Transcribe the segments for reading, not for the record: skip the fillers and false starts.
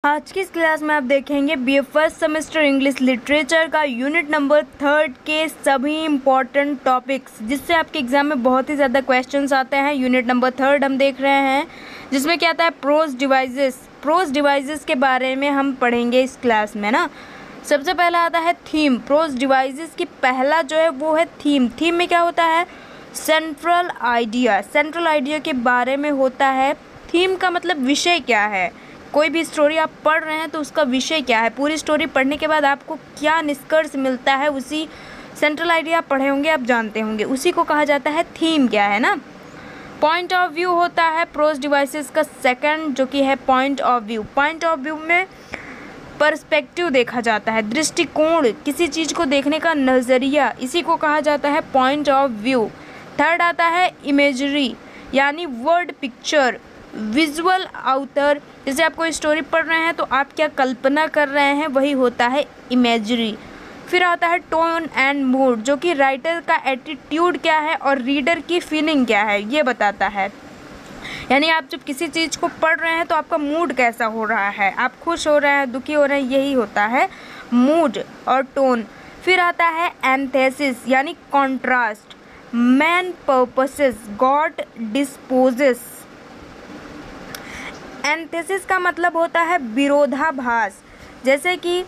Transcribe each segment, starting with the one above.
आज की इस क्लास में आप देखेंगे BA first semester English literature का यूनिट नंबर 3 के सभी इम्पॉर्टेंट टॉपिक्स जिससे आपके एग्जाम में बहुत ही ज़्यादा क्वेश्चंस आते हैं। यूनिट नंबर 3 हम देख रहे हैं जिसमें क्या आता है प्रोज डिवाइसेस के बारे में हम पढ़ेंगे इस क्लास में ना। सबसे पहला आता है थीम। प्रोज डिवाइसेस की पहला जो है वो है थीम। थीम में क्या होता है? सेंट्रल आइडिया के बारे में होता है। थीम का मतलब विषय क्या है। कोई भी स्टोरी आप पढ़ रहे हैं तो उसका विषय क्या है, पूरी स्टोरी पढ़ने के बाद आपको क्या निष्कर्ष मिलता है, उसी सेंट्रल आइडिया आप पढ़े होंगे, आप जानते होंगे, उसी को कहा जाता है थीम। क्या है ना, पॉइंट ऑफ व्यू होता है प्रोज डिवाइसेस का सेकंड, जो कि है point of view. Point of view में पर्सपेक्टिव देखा जाता है, दृष्टिकोण, किसी चीज़ को देखने का नज़रिया, इसी को कहा जाता है पॉइंट ऑफ व्यू। थर्ड आता है इमेजरी, यानी वर्ड पिक्चर, विजुअल आउटर। जैसे आप कोई स्टोरी पढ़ रहे हैं तो आप क्या कल्पना कर रहे हैं, वही होता है इमेजरी। फिर आता है टोन एंड मूड, जो कि राइटर का एटीट्यूड क्या है और रीडर की फीलिंग क्या है ये बताता है। यानी आप जब किसी चीज़ को पढ़ रहे हैं तो आपका मूड कैसा हो रहा है, आप खुश हो रहे हैं, दुखी हो रहे हैं, यही होता है मूड और टोन। फिर आता है एंथेसिस, यानी contrast. Man purposes, God disposes. Antithesis का मतलब होता है विरोधाभास, जैसे कि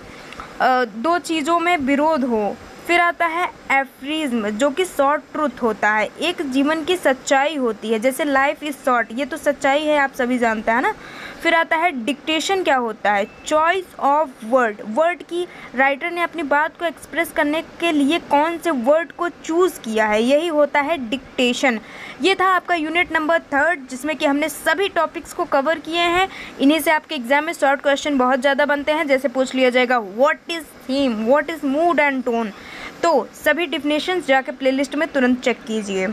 दो चीज़ों में विरोध हो। फिर आता है एफ्रिज्म, जो कि शॉर्ट ट्रूथ होता है, एक जीवन की सच्चाई होती है, जैसे लाइफ इज़ शॉर्ट, ये तो सच्चाई है, आप सभी जानते हैं ना। फिर आता है डिक्टेशन, क्या होता है? चॉइस ऑफ वर्ड की राइटर ने अपनी बात को एक्सप्रेस करने के लिए कौन से वर्ड को चूज़ किया है, यही होता है डिक्टेशन। ये था आपका यूनिट नंबर 3 जिसमें कि हमने सभी टॉपिक्स को कवर किए हैं। इन्हीं से आपके एग्जाम में शॉर्ट क्वेश्चन बहुत ज़्यादा बनते हैं, जैसे पूछ लिया जाएगा what is theme, what is mood and tone. तो सभी डिफिनेशंस जाके प्लेलिस्ट में तुरंत चेक कीजिए।